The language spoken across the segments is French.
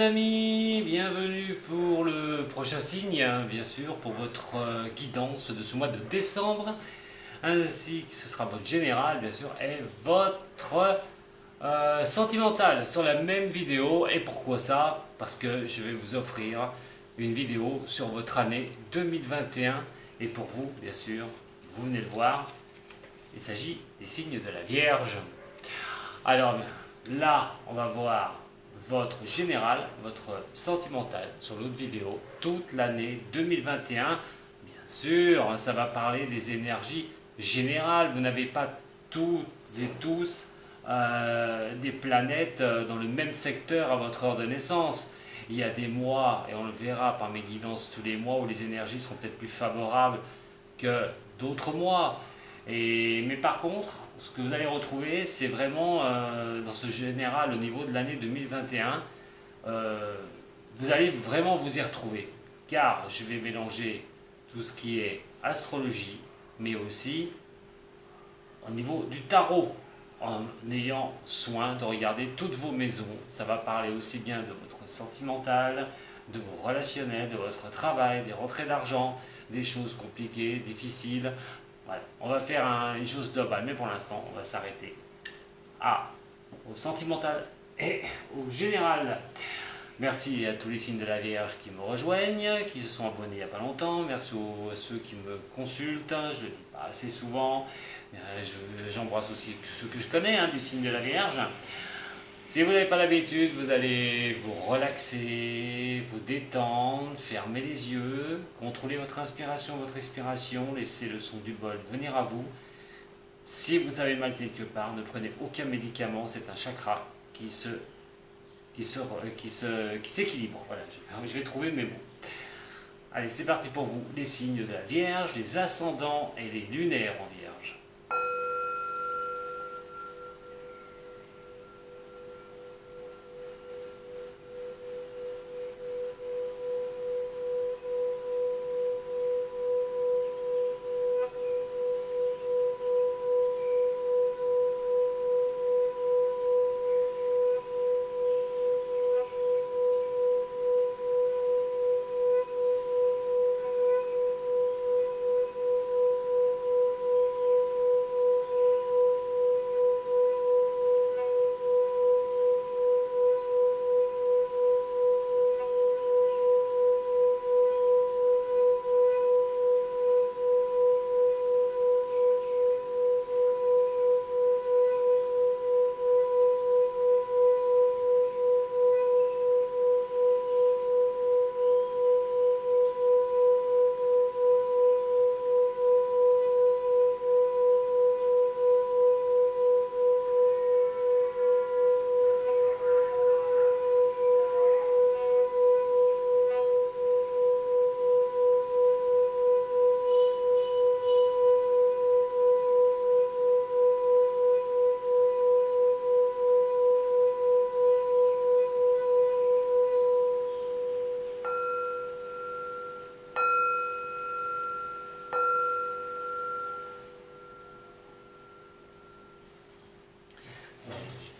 amis, bienvenue pour le prochain signe, hein, bien sûr, pour votre guidance de ce mois de décembre, ainsi que ce sera votre général, bien sûr, et votre sentimental sur la même vidéo. Et pourquoi ça? Parce que je vais vous offrir une vidéo sur votre année 2021, et pour vous, bien sûr, vous venez le voir, il s'agit des signes de la Vierge. Alors là, on va voir votre général, votre sentimental sur l'autre vidéo, toute l'année 2021. Bien sûr, ça va parler des énergies générales. Vous n'avez pas toutes et tous des planètes dans le même secteur à votre heure de naissance. Il y a des mois, et on le verra par mes guidances tous les mois, où les énergies seront peut-être plus favorables que d'autres mois. Mais par contre, ce que vous allez retrouver, c'est vraiment dans ce général au niveau de l'année 2021, vous allez vraiment vous y retrouver. Car je vais mélanger tout ce qui est astrologie, mais aussi au niveau du tarot, en ayant soin de regarder toutes vos maisons. Ça va parler aussi bien de votre sentimental, de vos relationnels, de votre travail, des rentrées d'argent, des choses compliquées, difficiles. Voilà. On va faire une chose globale, mais pour l'instant, on va s'arrêter au sentimental et au général. Merci à tous les signes de la Vierge qui me rejoignent, qui se sont abonnés il n'y a pas longtemps. Merci à ceux qui me consultent, je ne le dis pas assez souvent. J'embrasse aussi ceux que je connais du signe de la Vierge. Si vous n'avez pas l'habitude, vous allez vous relaxer, vous détendre, fermer les yeux, contrôler votre inspiration, votre expiration, laissez le son du bol venir à vous. Si vous avez mal quelque part, ne prenez aucun médicament, c'est un chakra qui s'équilibre. Voilà, je vais trouver mes mots. Allez, c'est parti pour vous, les signes de la Vierge, les ascendants et les lunaires en Vierge.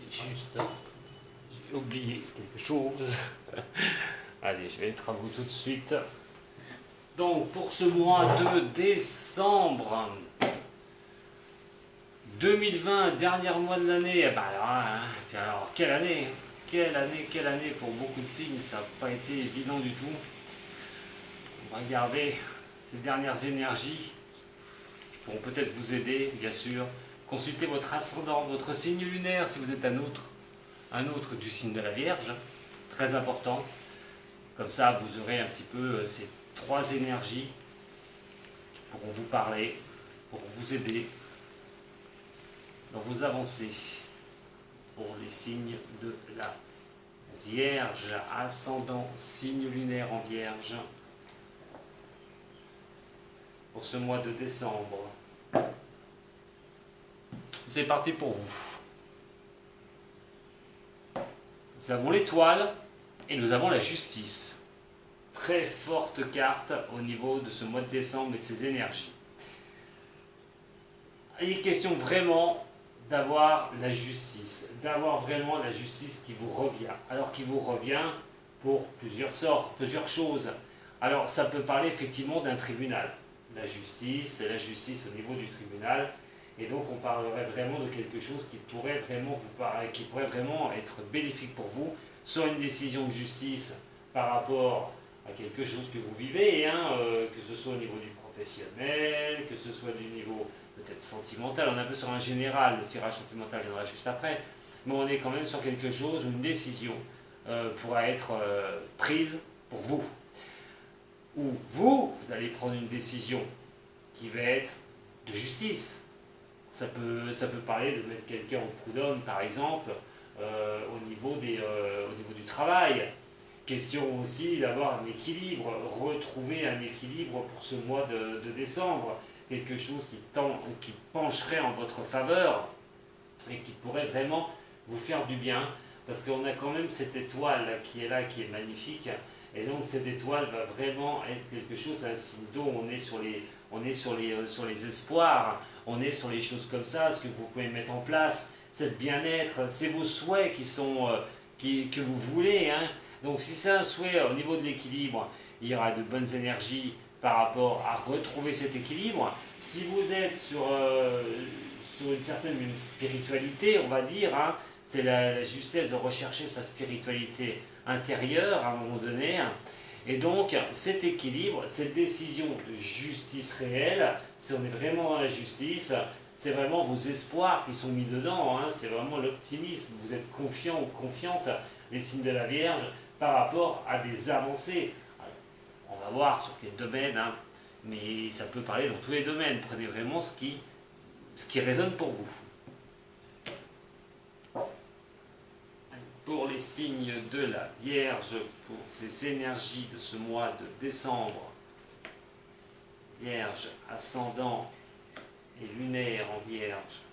Juste, j'ai oublié quelque chose. Allez, je vais être à vous tout de suite. Donc, pour ce mois de décembre 2020, dernier mois de l'année, alors, quelle année? Quelle année pour beaucoup de signes, ça n'a pas été évident du tout. On va regarder ces dernières énergies qui pourront peut-être vous aider, bien sûr. Consultez votre ascendant, votre signe lunaire si vous êtes un autre du signe de la Vierge, très important. Comme ça, vous aurez un petit peu ces trois énergies qui pourront vous parler, pour vous aider dans vos avancées. Pour les signes de la Vierge, ascendant, signe lunaire en Vierge, pour ce mois de décembre. C'est parti pour vous. Nous avons l'étoile et nous avons la justice. Très forte carte au niveau de ce mois de décembre et de ses énergies. Il est question vraiment d'avoir la justice, d'avoir vraiment la justice qui vous revient. Alors qui vous revient, pour plusieurs sortes, plusieurs choses. Alors ça peut parler effectivement d'un tribunal, la justice au niveau du tribunal, et donc on parlerait vraiment de quelque chose qui pourrait vraiment qui pourrait vraiment être bénéfique pour vous, soit une décision de justice par rapport à quelque chose que vous vivez, que ce soit au niveau du professionnel, que ce soit du niveau peut-être sentimental, on est un peu sur un général, le tirage sentimental viendra juste après, mais on est quand même sur quelque chose où une décision pourra être prise pour vous. Ou vous allez prendre une décision qui va être de justice. Ça peut parler de mettre quelqu'un au prud'homme, par exemple, au niveau du travail. Question aussi d'avoir un équilibre, retrouver un équilibre pour ce mois de décembre. Quelque chose qui pencherait en votre faveur et qui pourrait vraiment vous faire du bien. Parce qu'on a quand même cette étoile qui est là, qui est magnifique. Et donc cette étoile va vraiment être quelque chose, un signe d'eau. On est sur les espoirs, on est sur les choses comme ça, ce que vous pouvez mettre en place, c'est bien-être, c'est vos souhaits que vous voulez. Donc si c'est un souhait au niveau de l'équilibre, il y aura de bonnes énergies par rapport à retrouver cet équilibre. Si vous êtes sur une certaine même spiritualité, on va dire, c'est la justesse de rechercher sa spiritualité intérieure à un moment donné. Et donc cet équilibre, cette décision de justice réelle, si on est vraiment dans la justice, c'est vraiment vos espoirs qui sont mis dedans, c'est vraiment l'optimisme, vous êtes confiant ou confiante, les signes de la Vierge, par rapport à des avancées. Alors, on va voir sur quel domaine, mais ça peut parler dans tous les domaines. Prenez vraiment ce qui résonne pour vous. Pour les signes de la Vierge, pour ces énergies de ce mois de décembre, Vierge, ascendant et lunaire en Vierge,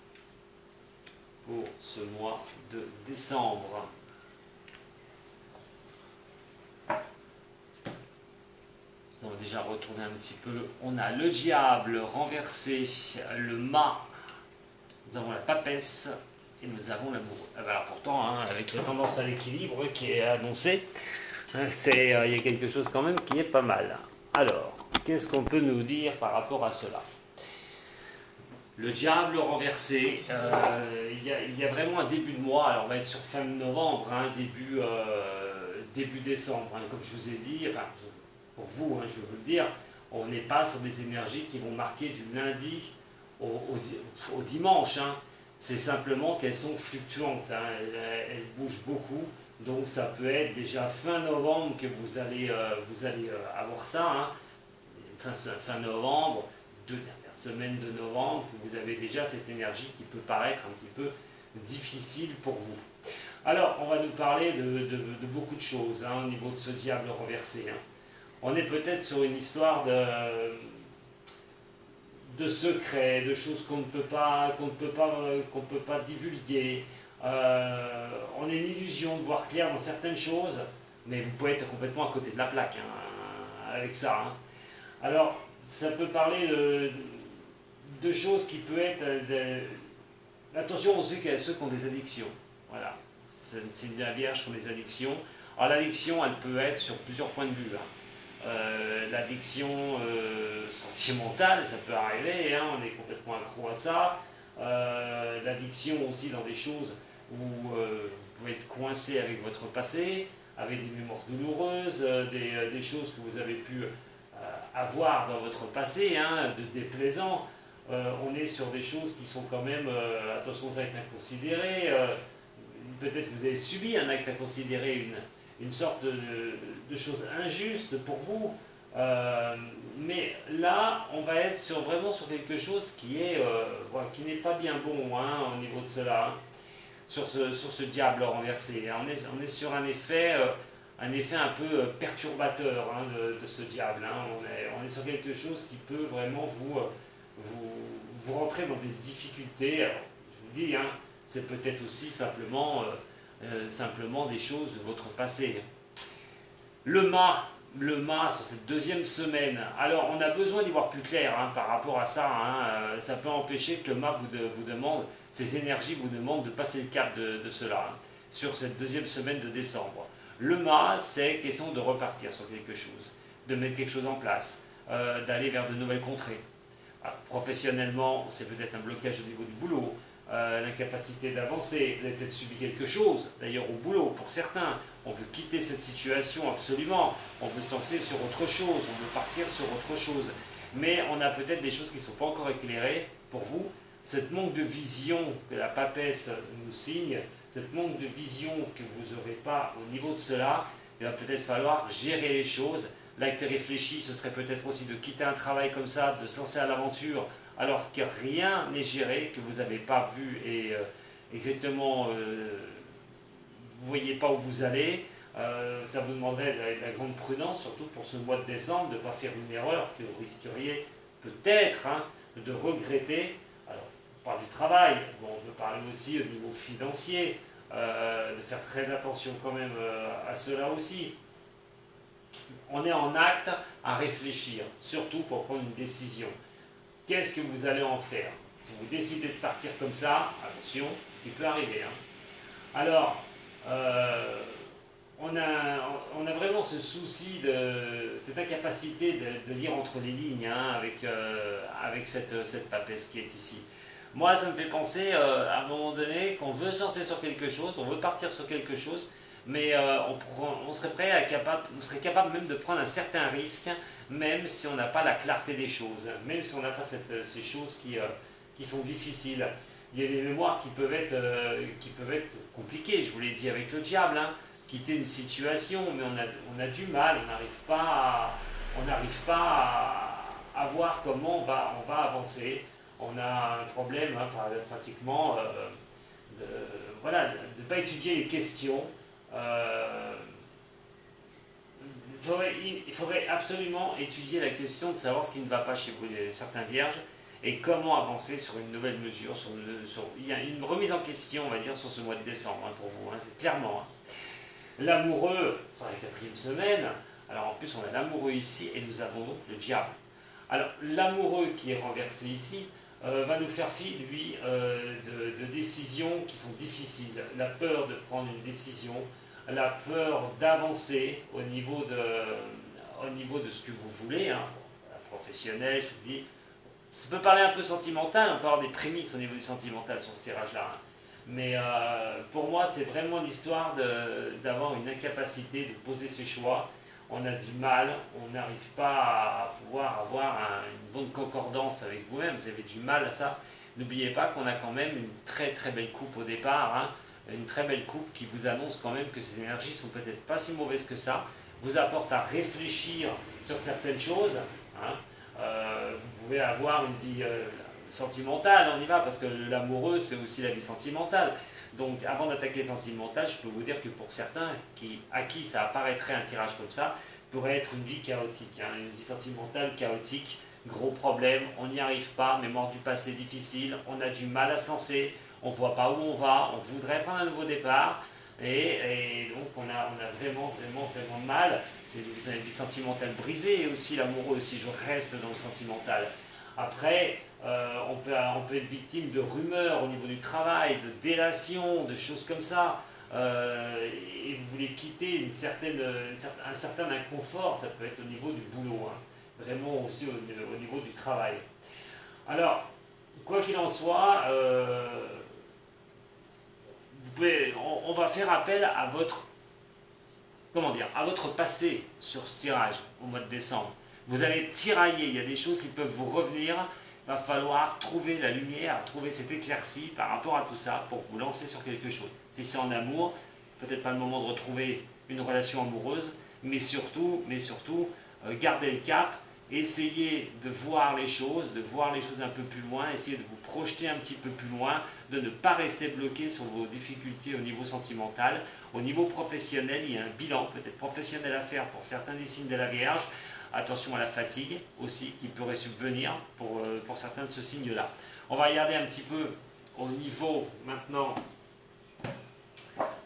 pour ce mois de décembre. Nous allons déjà retourner un petit peu. On a le diable renversé, le mât, nous avons la papesse, et nous avons l'amoureux. Alors pourtant, avec la tendance à l'équilibre qui est annoncée, il y a quelque chose quand même qui est pas mal. Alors, qu'est-ce qu'on peut nous dire par rapport à cela? Le diable renversé, il y a vraiment un début de mois, alors on va être sur fin novembre, début décembre, comme je vous ai dit, enfin, pour vous, je veux vous le dire, on n'est pas sur des énergies qui vont marquer du lundi au dimanche, c'est simplement qu'elles sont fluctuantes, elles bougent beaucoup, donc ça peut être déjà fin novembre que vous allez avoir ça, fin novembre, dernières semaines de novembre, que vous avez déjà cette énergie qui peut paraître un petit peu difficile pour vous. Alors, on va nous parler de beaucoup de choses au niveau de ce diable renversé. On est peut-être sur une histoire de secrets, de choses qu'on ne peut pas divulguer. On a une illusion de voir clair dans certaines choses, mais vous pouvez être complètement à côté de la plaque avec ça. Alors, ça peut parler de choses qui peuvent être... Attention aussi à ceux qui ont des addictions. Voilà. C'est une vierge qui ont des addictions. Alors l'addiction, elle peut être sur plusieurs points de vue. L'addiction sentimentale, ça peut arriver, on est complètement accro à ça. L'addiction aussi dans des choses où vous pouvez être coincé avec votre passé, avec des mémoires douloureuses, des choses que vous avez pu avoir dans votre passé, de déplaisant. On est sur des choses qui sont quand même, attention aux actes inconsidérés, peut-être que vous avez subi un acte inconsidéré, une sorte de chose injuste pour vous, mais là on va être vraiment sur quelque chose qui n'est pas bien bon au niveau de cela, sur ce diable renversé. On est sur un effet un peu perturbateur de ce diable. On est sur quelque chose qui peut vraiment vous rentrer dans des difficultés. Alors, je vous dis, c'est peut-être aussi simplement des choses de votre passé. Le mât sur cette deuxième semaine, alors on a besoin d'y voir plus clair par rapport à ça. Ça peut empêcher que le mât vous demande, ces énergies vous demandent de passer le cap de cela, sur cette deuxième semaine de décembre. Le mât, c'est question de repartir sur quelque chose, de mettre quelque chose en place, d'aller vers de nouvelles contrées. Alors, professionnellement, c'est peut-être un blocage au niveau du boulot, l'incapacité d'avancer, vous avez peut-être subi quelque chose, d'ailleurs au boulot, pour certains, on veut quitter cette situation absolument, on veut se lancer sur autre chose, on veut partir sur autre chose, mais on a peut-être des choses qui ne sont pas encore éclairées pour vous. Cette manque de vision que la papesse nous signe, cette manque de vision que vous n'aurez pas au niveau de cela, il va peut-être falloir gérer les choses. L'acte réfléchi, ce serait peut-être aussi de quitter un travail comme ça, de se lancer à l'aventure, alors que rien n'est géré, que vous n'avez pas vu et exactement, vous ne voyez pas où vous allez. Ça vous demanderait de la grande prudence, surtout pour ce mois de décembre, de ne pas faire une erreur que vous risqueriez peut-être de regretter. Alors, on parle du travail, bon, on peut parler aussi au niveau financier, de faire très attention quand même à cela aussi. On est en acte à réfléchir, surtout pour prendre une décision. Qu'est-ce que vous allez en faire? Si vous décidez de partir comme ça, attention, ce qui peut arriver. Alors, on a vraiment ce souci, cette incapacité de lire entre les lignes avec cette papesse qui est ici. Moi, ça me fait penser à un moment donné qu'on veut se lancer sur quelque chose, on veut partir sur quelque chose, mais on serait capable même de prendre un certain risque, même si on n'a pas la clarté des choses, même si on n'a pas ces choses qui sont difficiles. Il y a des mémoires qui peuvent être compliquées, je vous l'ai dit avec le diable, quitter une situation, mais on a du mal, on n'arrive pas à voir comment on va avancer. On a un problème pratiquement de ne pas étudier les questions. Il faudrait absolument étudier la question de savoir ce qui ne va pas chez vous, certains vierges, et comment avancer sur une nouvelle mesure. Il y a une remise en question, on va dire, sur ce mois de décembre pour vous, c'est clairement. L'amoureux, c'est la 4e semaine, alors en plus on a l'amoureux ici, et nous avons donc le diable. Alors l'amoureux qui est renversé ici, va nous faire fi, lui, de décisions qui sont difficiles. La peur de prendre une décision, la peur d'avancer au niveau de ce que vous voulez, professionnel, je vous dis. Ça peut parler un peu sentimental, on peut avoir des prémices au niveau du sentimental sur ce tirage-là. Mais pour moi, c'est vraiment l'histoire d'avoir une incapacité de poser ses choix. On a du mal, on n'arrive pas à pouvoir avoir une bonne concordance avec vous-même, vous avez du mal à ça. N'oubliez pas qu'on a quand même une très très belle coupe au départ, une très belle coupe qui vous annonce quand même que ces énergies sont peut-être pas si mauvaises que ça, vous apporte à réfléchir sur certaines choses. Vous pouvez avoir une vie sentimentale, on y va, parce que l'amoureux c'est aussi la vie sentimentale. Donc avant d'attaquer sentimental, je peux vous dire que pour certains à qui ça apparaîtrait un tirage comme ça, pourrait être une vie chaotique, une vie sentimentale chaotique, gros problème, on n'y arrive pas, mémoire du passé difficile, on a du mal à se lancer, on ne voit pas où on va, on voudrait prendre un nouveau départ, et donc on a vraiment mal. C'est une vie sentimentale brisée, et aussi l'amoureux, si je reste dans le sentimental. Après, on peut être victime de rumeurs au niveau du travail, de délations, de choses comme ça, et vous voulez quitter un certain inconfort, ça peut être au niveau du boulot, vraiment aussi au niveau du travail. Alors, quoi qu'il en soit, on va faire appel à votre passé sur ce tirage au mois de décembre. Vous allez tirailler, il y a des choses qui peuvent vous revenir, il va falloir trouver la lumière, trouver cette éclaircie par rapport à tout ça pour vous lancer sur quelque chose. Si c'est en amour, peut-être pas le moment de retrouver une relation amoureuse, mais surtout, gardez le cap, essayez de voir les choses un peu plus loin, essayez de vous projeter un petit peu plus loin, de ne pas rester bloqué sur vos difficultés au niveau sentimental. Au niveau professionnel, il y a un bilan peut-être professionnel à faire pour certains des signes de la Vierge. Attention à la fatigue aussi qui pourrait subvenir pour certains de ce signe-là. On va regarder un petit peu au niveau maintenant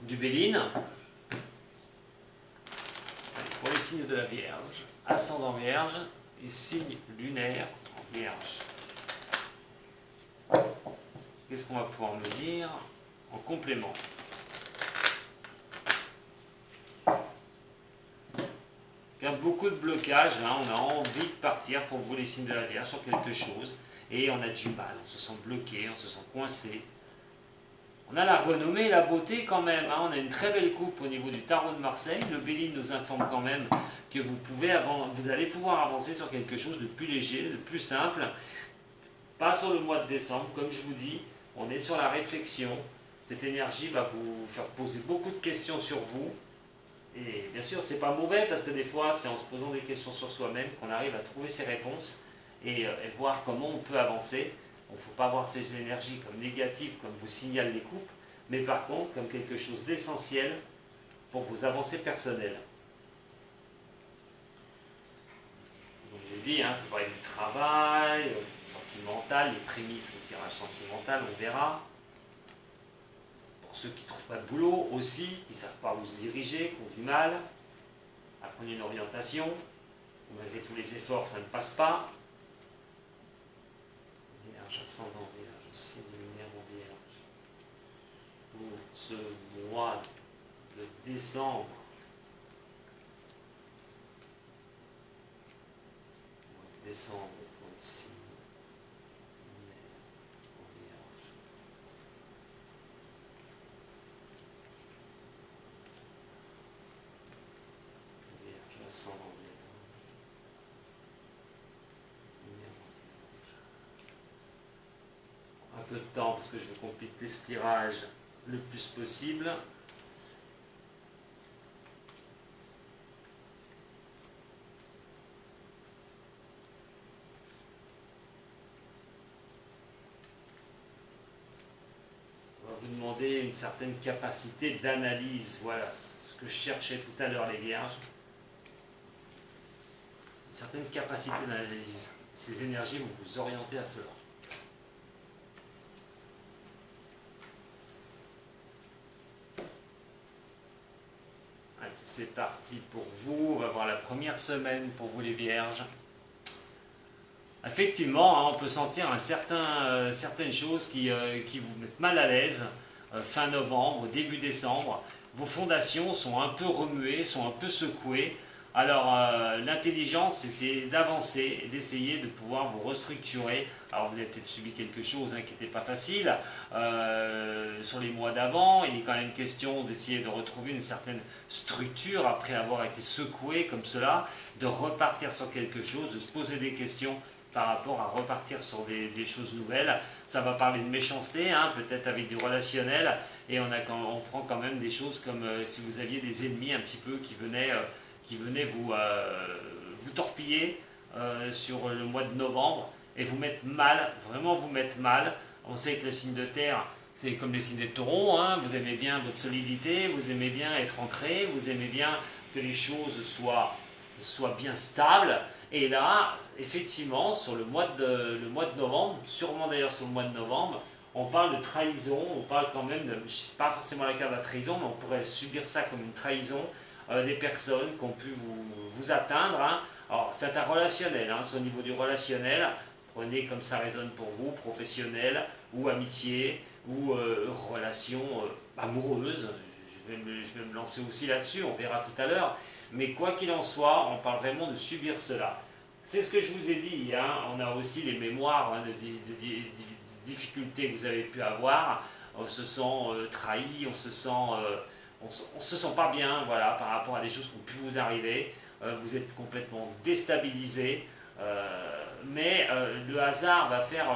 du Béline. Pour les signes de la Vierge, ascendant Vierge et signe lunaire en Vierge. Qu'est-ce qu'on va pouvoir me dire en complément? Il y a beaucoup de blocages, hein, on a envie de partir pour vous les signes de la Vierge sur quelque chose, et on a du mal, on se sent bloqué, on se sent coincé. On a la renommée et la beauté quand même, hein. On a une très belle coupe au niveau du tarot de Marseille. Le Béline nous informe quand même que vous allez pouvoir avancer sur quelque chose de plus léger, de plus simple. Pas sur le mois de décembre, comme je vous dis, on est sur la réflexion. Cette énergie va vous faire poser beaucoup de questions sur vous. Et bien sûr, c'est pas mauvais parce que des fois, c'est en se posant des questions sur soi-même qu'on arrive à trouver ses réponses et voir comment on peut avancer. Il ne faut pas voir ces énergies comme négatives, comme vous signalent les coupes, mais par contre comme quelque chose d'essentiel pour vos avancées personnelles. Donc j'ai dit, vous parlez du travail, sentimental, les prémices au tirage sentimental, on verra. Pour ceux qui ne trouvent pas de boulot aussi, qui ne savent pas où se diriger, qui ont du mal, apprenez une orientation. Malgré tous les efforts, ça ne passe pas. Vierge, ascendant Vierge, signe lumière en Vierge. Pour ce mois de décembre, pour le signe lumière en Vierge. Vierge, ascendant Vierge. Un peu de temps parce que je veux compléter ce tirage le plus possible. On va vous demander une certaine capacité d'analyse. Voilà ce que je cherchais tout à l'heure, les Vierges. Une certaine capacité d'analyse. Ces énergies vont vous orienter à cela. C'est parti pour vous, on va voir la première semaine pour vous les Vierges. Effectivement, on peut sentir certaines choses qui vous mettent mal à l'aise fin novembre, début décembre. Vos fondations sont un peu remuées, sont un peu secouées. Alors l'intelligence, c'est d'avancer et d'essayer de pouvoir vous restructurer. Alors vous avez peut-être subi quelque chose qui n'était pas facile sur les mois d'avant. Il est quand même question d'essayer de retrouver une certaine structure après avoir été secoué comme cela, de repartir sur quelque chose, de se poser des questions par rapport à repartir sur des choses nouvelles. Ça va parler de méchanceté, peut-être avec du relationnel, et on prend quand même des choses comme si vous aviez des ennemis un petit peu qui venaient vous torpiller sur le mois de novembre et vous mettre mal, vraiment vous mettre mal. On sait que le signe de terre, c'est comme les signes des taureaux, vous aimez bien votre solidité, vous aimez bien être ancré, vous aimez bien que les choses soient bien stables. Et là, effectivement, sur le mois de novembre, sûrement d'ailleurs sur le mois de novembre, on parle de trahison, on parle quand même de, pas forcément la carte de la trahison, mais on pourrait subir ça comme une trahison des personnes qui ont pu vous atteindre. Alors c'est un relationnel, c'est au niveau du relationnel, prenez comme ça résonne pour vous, professionnel ou amitié ou relation amoureuse. Je vais me lancer aussi là-dessus, on verra tout à l'heure. Mais quoi qu'il en soit, on parle vraiment de subir cela. C'est ce que je vous ai dit, on a aussi les mémoires de difficultés que vous avez pu avoir. On se sent trahi, on se sent pas bien par rapport à des choses qui ont pu vous arriver. Vous êtes complètement déstabilisé. Mais le hasard va faire,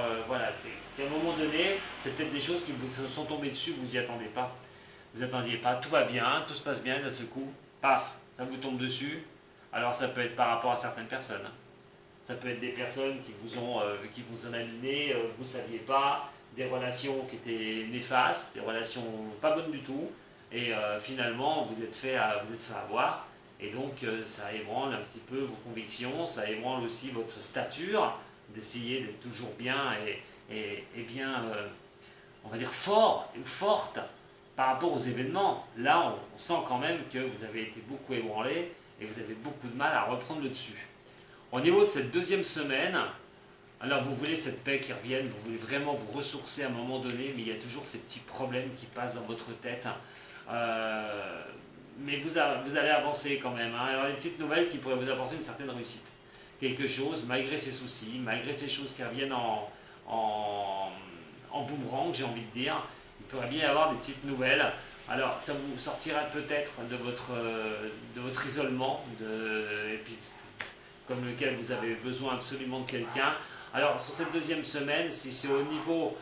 qu'à un moment donné, c'est peut-être des choses qui vous sont tombées dessus, vous n'y attendez pas. Vous n'attendiez pas, tout va bien, tout se passe bien, d'un seul coup, paf, ça vous tombe dessus. Alors ça peut être par rapport à certaines personnes. Ça peut être des personnes qui vous ont amené, vous ne saviez pas, des relations qui étaient néfastes, des relations pas bonnes du tout, et finalement vous êtes fait avoir, et donc ça ébranle un petit peu vos convictions, ça ébranle aussi votre stature, d'essayer d'être toujours bien et bien, on va dire fort ou forte par rapport aux événements. Là on sent quand même que vous avez été beaucoup ébranlé et vous avez beaucoup de mal à reprendre le dessus. Au niveau de cette deuxième semaine, alors vous voulez cette paix qui revienne, vous voulez vraiment vous ressourcer à un moment donné, mais il y a toujours ces petits problèmes qui passent dans votre tête. mais vous allez avancer quand même. Hein. Alors, une petite nouvelle qui pourrait vous apporter une certaine réussite. Quelque chose, malgré ces soucis, malgré ces choses qui reviennent en boomerang, j'ai envie de dire, il pourrait bien y avoir des petites nouvelles. Alors, ça vous sortira peut-être de votre isolement, et puis, comme lequel vous avez besoin absolument de quelqu'un. Alors, sur cette deuxième semaine, si c'est au niveau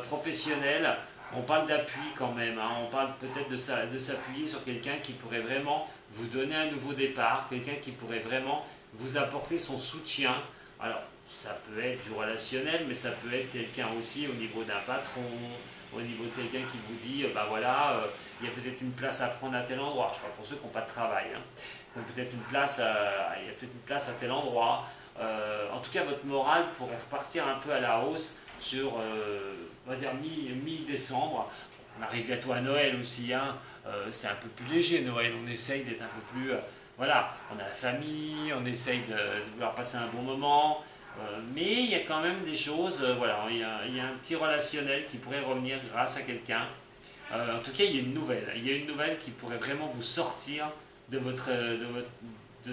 professionnel, on parle d'appui quand même. Hein. On parle peut-être de s'appuyer sur quelqu'un qui pourrait vraiment vous donner un nouveau départ, quelqu'un qui pourrait vraiment vous apporter son soutien. Alors, ça peut être du relationnel, mais ça peut être quelqu'un aussi au niveau d'un patron, au niveau de quelqu'un qui vous dit, bah voilà, il y a peut-être une place à prendre à tel endroit. Je parle pour ceux qui n'ont pas de travail. Hein. Il y a peut-être une place à tel endroit. En tout cas, votre morale pourrait repartir un peu à la hausse sur, on va dire, mi-décembre. On arrive bientôt à Noël aussi. Hein. C'est un peu plus léger Noël. On essaye d'être un peu plus... voilà, on a la famille, on essaye de vouloir passer un bon moment. Mais il y a quand même des choses, voilà, il y a un petit relationnel qui pourrait revenir grâce à quelqu'un. En tout cas, il y a une nouvelle. Il y a une nouvelle qui pourrait vraiment vous sortir de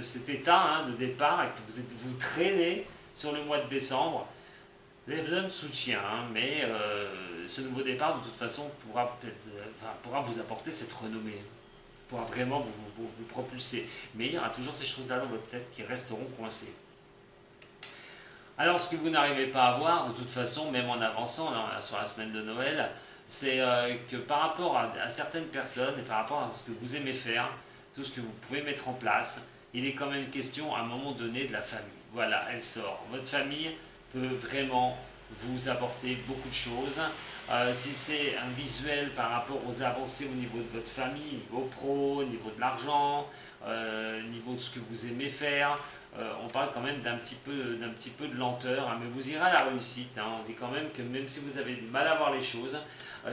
cet état hein, de départ et que vous traînez sur le mois de décembre. Vous avez besoin de soutien, hein, mais ce nouveau départ, de toute façon, pourra vous apporter cette renommée, pourra vraiment vous propulser. Mais il y aura toujours ces choses-là dans votre tête qui resteront coincées. Alors, ce que vous n'arrivez pas à voir, de toute façon, même en avançant là, sur la semaine de Noël, c'est que par rapport à certaines personnes et par rapport à ce que vous aimez faire, tout ce que vous pouvez mettre en place, il est quand même question à un moment donné de la famille. Voilà, elle sort. Votre famille peut vraiment vous apporter beaucoup de choses. Si c'est un visuel par rapport aux avancées au niveau de votre famille, niveau pro, niveau de l'argent, niveau de ce que vous aimez faire, on parle quand même d'un petit peu de lenteur, hein, mais vous irez à la réussite. Hein. On dit quand même que même si vous avez du mal à voir les choses,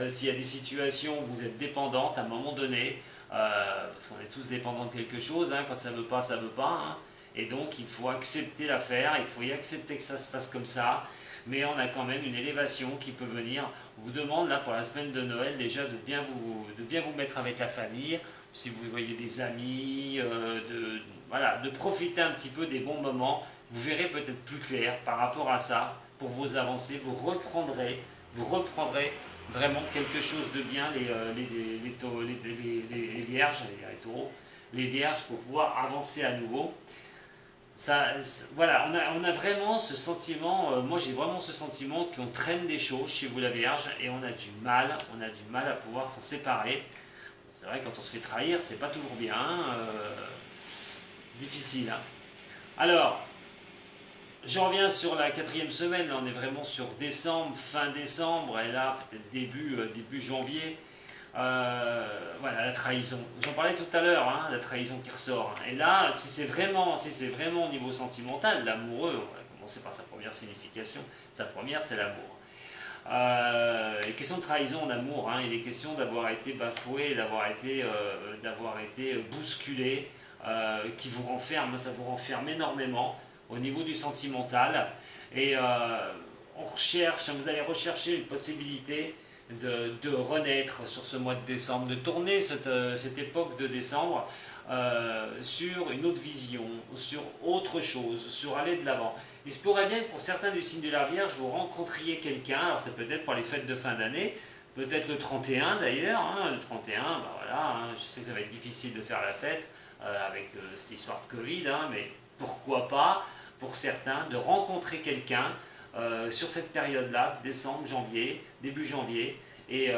s'il y a des situations où vous êtes dépendante à un moment donné, parce qu'on est tous dépendants de quelque chose, hein, quand ça ne veut pas, ça ne veut pas. Hein. Et donc il faut accepter l'affaire, il faut y accepter que ça se passe comme ça, mais on a quand même une élévation qui peut venir. On vous demande là pour la semaine de Noël déjà de bien vous mettre avec la famille, si vous voyez des amis, voilà, de profiter un petit peu des bons moments. Vous verrez peut-être plus clair par rapport à ça pour vos avancées. Vous reprendrez vraiment quelque chose de bien, les vierges, les taureaux, les vierges pour pouvoir avancer à nouveau. Ça, voilà, on a vraiment ce sentiment, moi j'ai vraiment ce sentiment qu'on traîne des choses chez vous la Vierge et on a du mal à pouvoir s'en séparer. C'est vrai que quand on se fait trahir, c'est pas toujours bien, difficile. Hein. Alors, je reviens sur la 4e semaine, là on est vraiment sur décembre, fin décembre, et là peut-être début janvier. Voilà, la trahison. J'en parlais tout à l'heure, hein, la trahison qui ressort. Et là, si c'est vraiment au niveau sentimental, l'amoureux, on va commencer par sa première signification. Sa première, c'est l'amour. Il est question de trahison en amour, hein, il est question d'avoir été bafoué, d'avoir été bousculé, qui vous renferme, ça vous renferme énormément au niveau du sentimental. Et vous allez rechercher une possibilité de renaître sur ce mois de décembre, de tourner cette époque de décembre sur une autre vision, sur autre chose, sur aller de l'avant. Il se pourrait bien que pour certains du signe de la Vierge, vous rencontriez quelqu'un, alors c'est peut-être pour les fêtes de fin d'année, peut-être le 31 d'ailleurs, hein, le 31, bah voilà, hein, je sais que ça va être difficile de faire la fête avec cette histoire de Covid, hein, mais pourquoi pas, pour certains, de rencontrer quelqu'un sur cette période-là, décembre, janvier, début janvier, et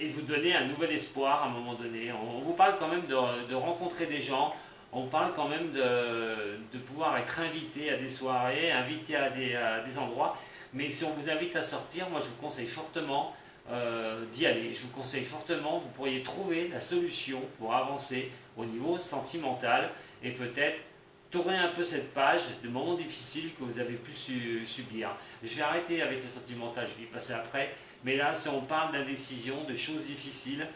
vous donner un nouvel espoir à un moment donné. On vous parle quand même de rencontrer des gens, on parle quand même de pouvoir être invité à des soirées, invité à des endroits, mais si on vous invite à sortir, moi je vous conseille fortement d'y aller. Je vous conseille fortement, vous pourriez trouver la solution pour avancer au niveau sentimental et peut-être tourner un peu cette page de moments difficiles que vous avez pu subir. Je vais arrêter avec le sentimental, je vais y passer après, mais là, si on parle d'indécision, de choses difficiles,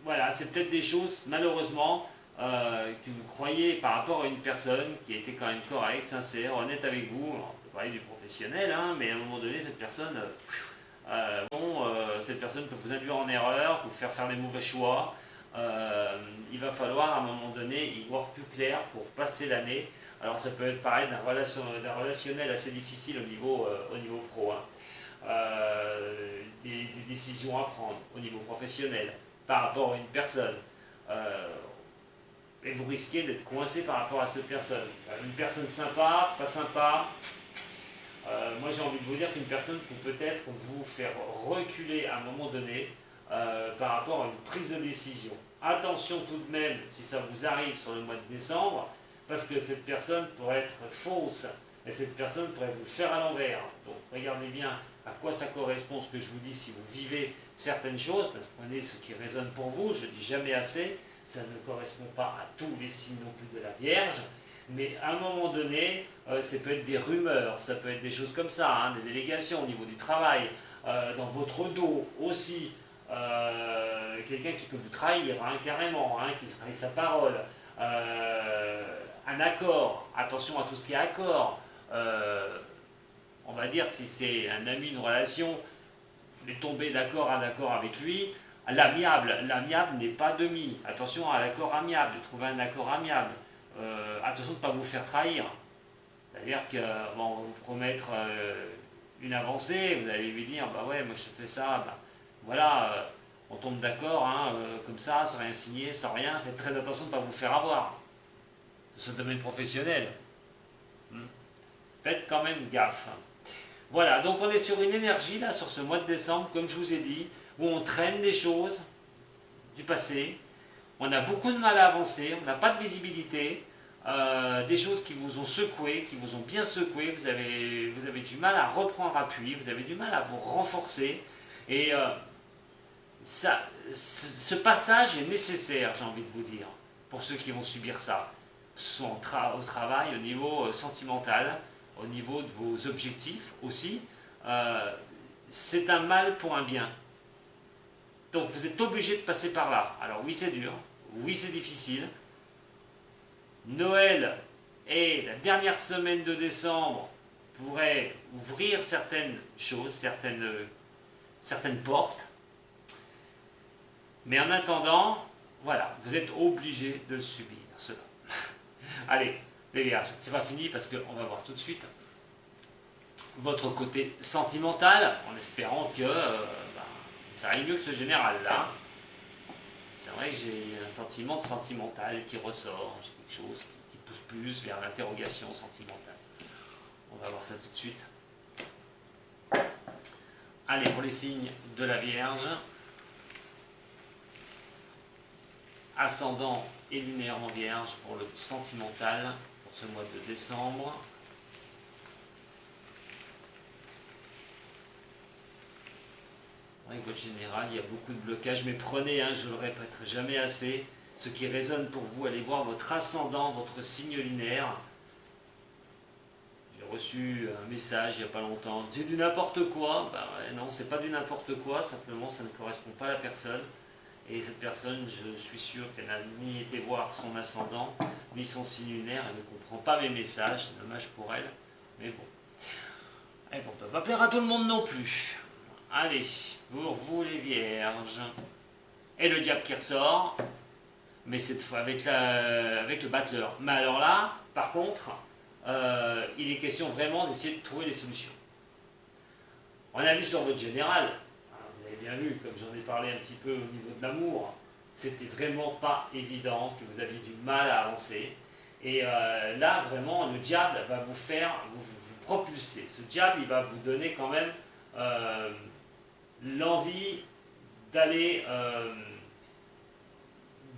voilà, c'est peut-être des choses, malheureusement, que vous croyez par rapport à une personne qui a été quand même correcte, sincère, honnête avec vous. On peut parler du professionnel, hein, mais à un moment donné, cette personne Cette personne peut vous induire en erreur, vous faire des mauvais choix. Il va falloir à un moment donné y voir plus clair pour passer l'année. Alors ça peut être pareil d'un relationnel assez difficile au niveau pro, hein. Des décisions à prendre au niveau professionnel par rapport à une personne. Et vous risquez d'être coincé par rapport à cette personne. Une personne sympa, pas sympa. Moi j'ai envie de vous dire qu'une personne peut peut-être vous faire reculer à un moment donné par rapport à une prise de décision. Attention tout de même si ça vous arrive sur le mois de décembre, parce que cette personne pourrait être fausse et cette personne pourrait vous le faire à l'envers. Donc regardez bien à quoi ça correspond ce que je vous dis si vous vivez certaines choses, parce que prenez ce qui résonne pour vous, je ne dis jamais assez, ça ne correspond pas à tous les signes non plus de la Vierge, mais à un moment donné, ça peut être des rumeurs, ça peut être des choses comme ça, hein, des délégations au niveau du travail, dans votre dos aussi, quelqu'un qui peut vous trahir, hein, carrément, hein, qui trahit sa parole, un accord, attention à tout ce qui est accord, on va dire si c'est un ami, une relation, vous voulez tomber d'accord avec lui, l'amiable n'est pas demi, attention à l'accord amiable, trouver un accord amiable, attention de ne pas vous faire trahir, c'est-à-dire que bon, vous promettre une avancée, vous allez lui dire, bah ouais, moi je fais ça, bah, voilà, on tombe d'accord, hein, comme ça, sans rien signer, sans rien, faites très attention de ne pas vous faire avoir. C'est ce domaine professionnel. Faites quand même gaffe. Voilà, donc on est sur une énergie, là, sur ce mois de décembre, comme je vous ai dit, où on traîne des choses du passé, on a beaucoup de mal à avancer, on n'a pas de visibilité, des choses qui vous ont secoué, qui vous ont bien secoué, vous avez du mal à reprendre appui, vous avez du mal à vous renforcer, et ce passage est nécessaire, j'ai envie de vous dire, pour ceux qui vont subir ça, soit au travail, au niveau sentimental, au niveau de vos objectifs aussi. C'est un mal pour un bien. Donc vous êtes obligé de passer par là. Alors oui c'est dur, oui c'est difficile. Noël et la dernière semaine de décembre pourrait ouvrir certaines choses, certaines portes. Mais en attendant, voilà, vous êtes obligé de subir cela. Allez, les Vierges, c'est pas fini parce qu'on va voir tout de suite votre côté sentimental, en espérant que ça aille mieux que ce général-là. C'est vrai que j'ai un sentiment de sentimental qui ressort, j'ai quelque chose qui pousse plus vers l'interrogation sentimentale. On va voir ça tout de suite. Allez, pour les signes de la Vierge, ascendant et lunaire en Vierge pour le sentimental, pour ce mois de décembre. Au niveau général, il y a beaucoup de blocages, mais prenez, hein, je ne le répéterai jamais assez, ce qui résonne pour vous, allez voir votre ascendant, votre signe lunaire. J'ai reçu un message il n'y a pas longtemps, c'est du n'importe quoi. Ben, non, c'est pas du n'importe quoi, simplement ça ne correspond pas à la personne. Et cette personne, je suis sûr qu'elle n'a ni été voir son ascendant, ni son signe lunaire, elle ne comprend pas mes messages, c'est dommage pour elle, mais bon. Et bon, on ne peut pas plaire à tout le monde non plus. Allez, pour vous les Vierges. Et le diable qui ressort, mais cette fois avec le battleur. Mais alors là, par contre, il est question vraiment d'essayer de trouver des solutions. On a vu sur votre général, vous avez bien vu, comme j'en ai parlé un petit peu au niveau de l'amour, c'était vraiment pas évident, que vous aviez du mal à avancer. Et là, vraiment, le diable va vous faire, vous propulser. Ce diable, il va vous donner quand même l'envie d'aller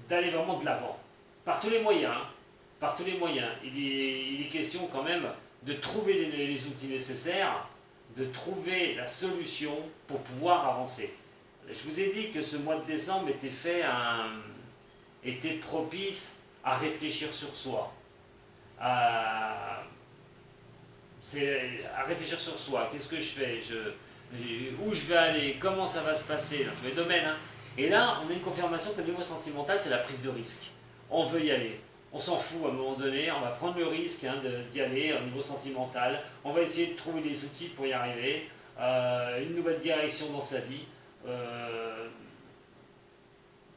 vraiment de l'avant. Par tous les moyens, hein, par tous les moyens. Il est question quand même de trouver les outils nécessaires, de trouver la solution pour pouvoir avancer. Je vous ai dit que ce mois de décembre était propice à réfléchir sur soi, à réfléchir sur soi. Qu'est-ce que je fais, où je vais aller, comment ça va se passer dans tous les domaines, hein. Et là, on a une confirmation qu'au niveau sentimental, c'est la prise de risque. On veut y aller. On s'en fout à un moment donné, on va prendre le risque, hein, d'y aller au niveau sentimental. On va essayer de trouver les outils pour y arriver. une nouvelle direction dans sa vie.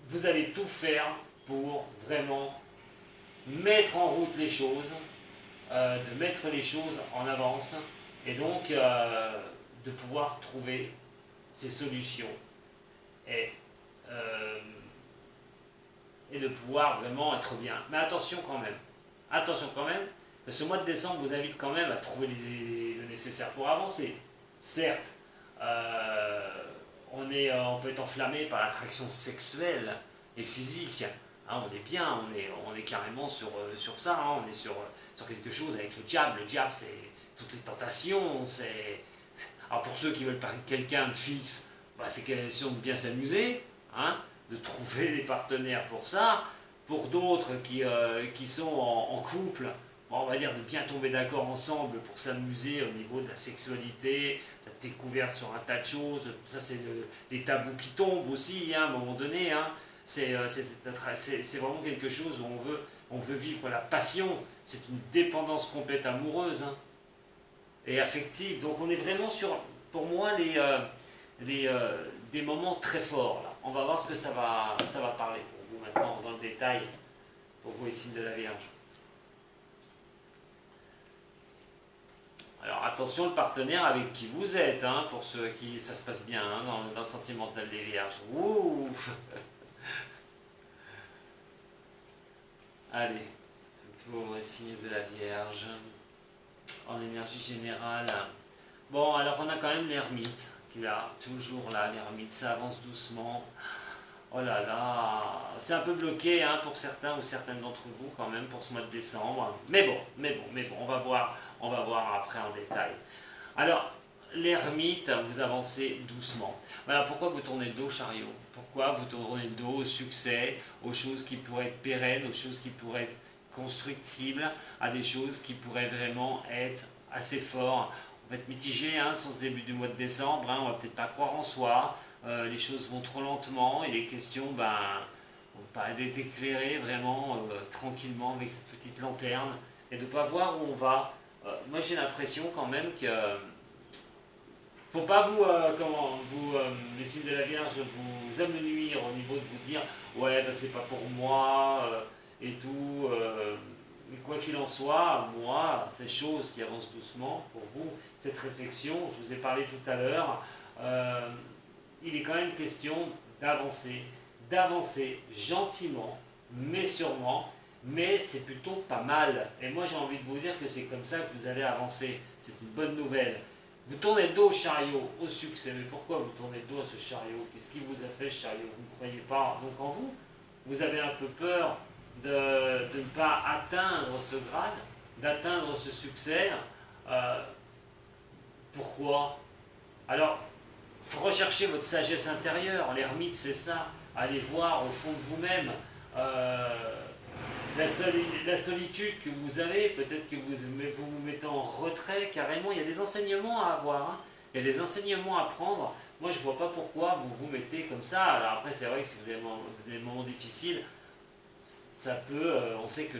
Vous allez tout faire pour vraiment mettre en route les choses, de mettre les choses en avance et donc de pouvoir trouver ces solutions et, et de pouvoir vraiment être bien. Mais attention quand même, parce que ce mois de décembre vous invite quand même à trouver le nécessaire pour avancer. Certes, on peut être enflammé par l'attraction sexuelle et physique. Hein, on est bien, on est carrément sur ça, hein, on est sur quelque chose avec le diable. Le diable, c'est toutes les tentations. Alors pour ceux qui veulent pas quelqu'un de fixe, bah, c'est question de bien s'amuser, hein, de trouver des partenaires pour ça. Pour d'autres qui sont en couple, bon, on va dire de bien tomber d'accord ensemble pour s'amuser au niveau de la sexualité, de la découverte sur un tas de choses. Ça, c'est les tabous qui tombent aussi, hein, à un moment donné. Hein. C'est vraiment quelque chose où on veut vivre la passion. C'est une dépendance complète amoureuse, hein, et affective. Donc on est vraiment sur, pour moi, des moments très forts. Là. On va voir ce que ça va parler pour vous maintenant dans le détail, pour vous les signes de la Vierge. Alors attention, le partenaire avec qui vous êtes, hein, pour ceux qui ça se passe bien, hein, dans le sentimental des Vierges. Ouh. Allez, pour les signes de la Vierge, en énergie générale. Bon, alors on a quand même l'ermite, qui est là, toujours là, l'ermite, ça avance doucement. Oh là là, c'est un peu bloqué, hein, pour certains ou certaines d'entre vous quand même pour ce mois de décembre. Mais bon, on va voir après en détail. Alors, l'ermite, vous avancez doucement. Voilà, pourquoi vous tournez le dos au chariot? Pourquoi vous tournez le dos au succès, aux choses qui pourraient être pérennes, aux choses qui pourraient être constructibles, à des choses qui pourraient vraiment être assez fortes? On va être mitigé, hein, sur ce début du mois de décembre, hein, on va peut-être pas croire en soi, les choses vont trop lentement, et les questions, d'être éclairées vraiment tranquillement avec cette petite lanterne, et de ne pas voir où on va. Moi j'ai l'impression quand même que faut pas les signes de la Vierge, vous amenuire au niveau de vous dire ouais, c'est pas pour moi et tout. Mais quoi qu'il en soit, moi, ces choses qui avancent doucement pour vous, cette réflexion, je vous ai parlé tout à l'heure, il est quand même question d'avancer gentiment, mais sûrement, mais c'est plutôt pas mal. Et moi j'ai envie de vous dire que c'est comme ça que vous allez avancer. C'est une bonne nouvelle. Vous tournez le dos au chariot, au succès. Mais pourquoi vous tournez le dos à ce chariot? Qu'est-ce qui vous a fait ce chariot? Vous ne croyez pas donc en vous? Vous avez un peu peur de ne pas atteindre ce grade, d'atteindre ce succès. Pourquoi? Alors, il faut rechercher votre sagesse intérieure. L'ermite, c'est ça. Allez voir au fond de vous-même. La solitude que vous avez, peut-être que vous mettez en retrait carrément. Il y a des enseignements à avoir, hein. Il y a des enseignements à prendre. Moi, je ne vois pas pourquoi vous vous mettez comme ça. Alors après, c'est vrai que si vous avez des moments difficiles, ça peut... on sait que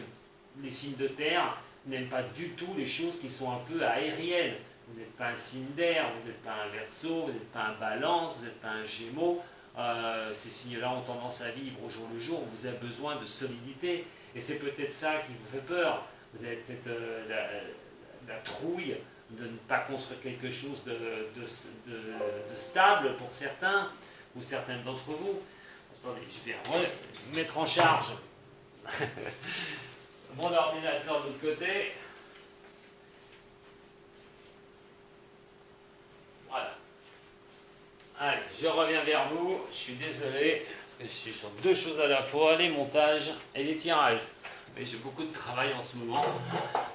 les signes de terre n'aiment pas du tout les choses qui sont un peu aériennes. Vous n'êtes pas un signe d'air, vous n'êtes pas un Verseau, vous n'êtes pas un Balance, vous n'êtes pas un Gémeaux. Ces signes-là ont tendance à vivre au jour le jour. Vous avez besoin de solidité. Et c'est peut-être ça qui vous fait peur. Vous avez peut-être la trouille de ne pas construire quelque chose de stable pour certains, ou certaines d'entre vous. Attendez, je vais mettre en charge mon ordinateur de l'autre côté. Voilà. Allez, je reviens vers vous. Je suis désolé, parce que je suis sur deux choses à la fois, les montages et les tirages. Mais j'ai beaucoup de travail en ce moment.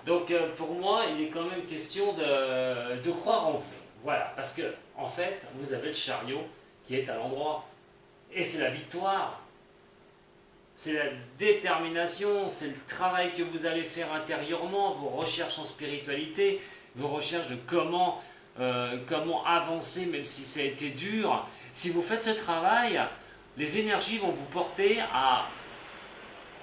Donc pour moi, il est quand même question de croire en vous. Voilà, parce que en fait, vous avez le chariot qui est à l'endroit. Et c'est la victoire. C'est la détermination, c'est le travail que vous allez faire intérieurement, vos recherches en spiritualité, vos recherches de comment avancer même si ça a été dur. Si vous faites ce travail, les énergies vont vous porter à,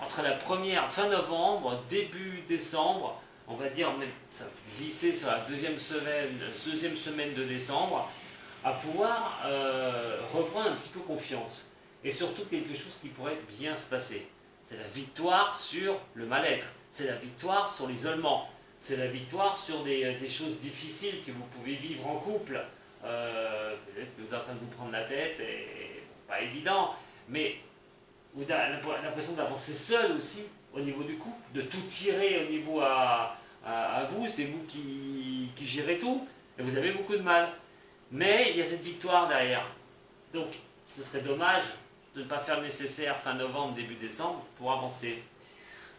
entre la première, fin novembre, début décembre, on va dire, même ça glisser sur la deuxième semaine de décembre, à pouvoir reprendre un petit peu confiance. Et surtout quelque chose qui pourrait bien se passer. C'est la victoire sur le mal-être, c'est la victoire sur l'isolement, c'est la victoire sur des choses difficiles que vous pouvez vivre en couple. Peut-être que vous êtes en train de vous prendre la tête, et pas évident, mais vous avez l'impression d'avancer seul aussi au niveau du couple, de tout tirer au niveau à vous, c'est vous qui gérez tout, et vous avez beaucoup de mal. Mais il y a cette victoire derrière. Donc, ce serait dommage de ne pas faire le nécessaire fin novembre, début décembre pour avancer.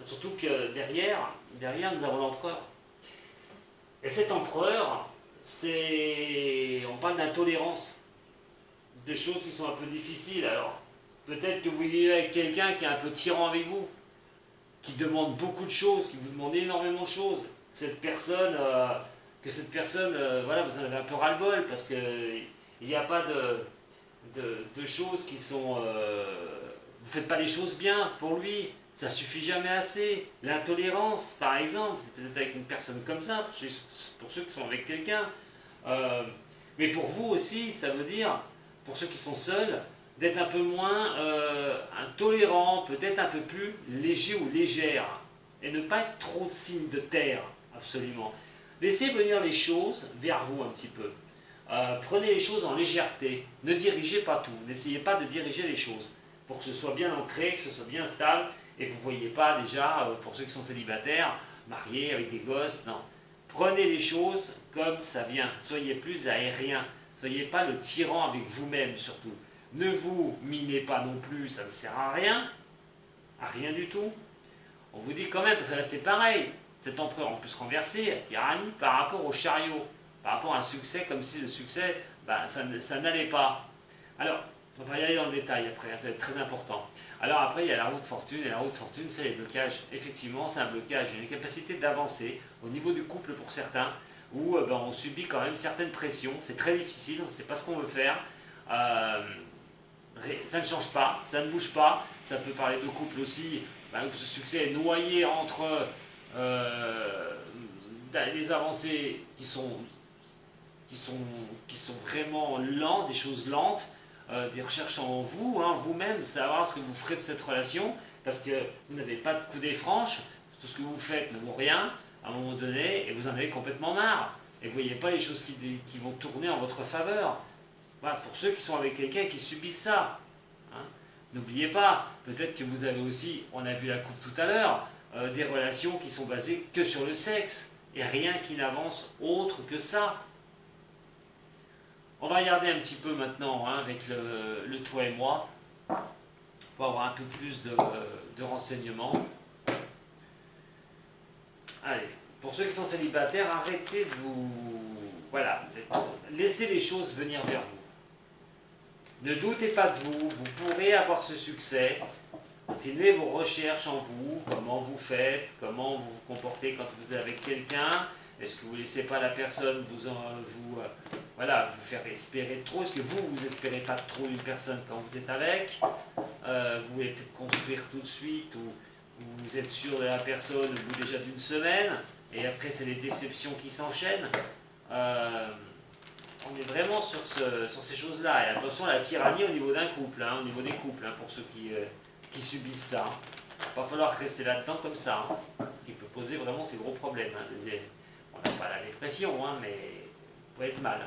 Surtout que derrière nous avons l'empereur. Et cet empereur, on parle d'intolérance, de choses qui sont un peu difficiles. Alors, peut-être que vous vivez avec quelqu'un qui est un peu tyran avec vous, qui demande beaucoup de choses, qui vous demande énormément de choses. Cette personne, voilà, vous en avez un peu ras-le-bol parce qu'il n'y a pas de choses qui sont... vous ne faites pas les choses bien pour lui, ça suffit jamais assez. L'intolérance, par exemple, peut-être avec une personne comme ça, pour ceux qui sont avec quelqu'un. Mais pour vous aussi, ça veut dire, pour ceux qui sont seuls, d'être un peu moins intolérant, peut-être un peu plus léger ou légère, et ne pas être trop signe de terre, absolument. Laissez venir les choses vers vous un petit peu. Prenez les choses en légèreté, ne dirigez pas tout, n'essayez pas de diriger les choses, pour que ce soit bien ancré, que ce soit bien stable, et vous ne voyez pas déjà, pour ceux qui sont célibataires, mariés avec des gosses, non. Prenez les choses comme ça vient, soyez plus aérien, soyez pas le tyran avec vous-même surtout. Ne vous minez pas non plus, ça ne sert à rien du tout. On vous dit quand même, parce que là c'est pareil, cet empereur on peut se renverser, la tyrannie, par rapport au chariot, par rapport à un succès, comme si le succès, ça n'allait pas. Alors, on va y aller dans le détail après, ça va être très important. Alors après, il y a la roue de fortune, et la roue de fortune, c'est les blocages. Effectivement, c'est un blocage, une capacité d'avancer au niveau du couple pour certains, où on subit quand même certaines pressions, c'est très difficile, on ne sait pas ce qu'on veut faire. Ça ne change pas, ça ne bouge pas, ça peut parler de couple aussi, où ce succès est noyé entre les avancées qui sont vraiment lentes, des choses lentes, des recherches en vous, vous-même, savoir ce que vous ferez de cette relation, parce que vous n'avez pas de coudée franche, tout ce que vous faites ne vaut rien à un moment donné, et vous en avez complètement marre, et vous ne voyez pas les choses qui vont tourner en votre faveur. Voilà, pour ceux qui sont avec quelqu'un qui subissent ça, n'oubliez pas, peut-être que vous avez aussi, on a vu la coupe tout à l'heure, des relations qui sont basées que sur le sexe, et rien qui n'avance autre que ça. On va regarder un petit peu maintenant avec le toi et moi, pour avoir un peu plus de renseignements. Allez, pour ceux qui sont célibataires, arrêtez de vous... Voilà, laissez les choses venir vers vous. Ne doutez pas de vous, vous pourrez avoir ce succès. Continuez vos recherches en vous, comment vous faites, comment vous vous comportez quand vous êtes avec quelqu'un. Est-ce que vous ne laissez pas la personne vous faire espérer trop? Est-ce que vous espérez pas trop une personne quand vous êtes avec? Vous voulez peut-être construire tout de suite, ou vous êtes sûr de la personne au bout déjà d'une semaine, et après c'est les déceptions qui s'enchaînent. On est vraiment sur ces choses-là. Et attention à la tyrannie au niveau d'un couple, au niveau des couples, pour ceux qui subissent ça. Il ne va pas falloir rester là-dedans comme ça, ce qui peut poser vraiment ces gros problèmes. On n'a pas la dépression, mais vous pouvez être mal.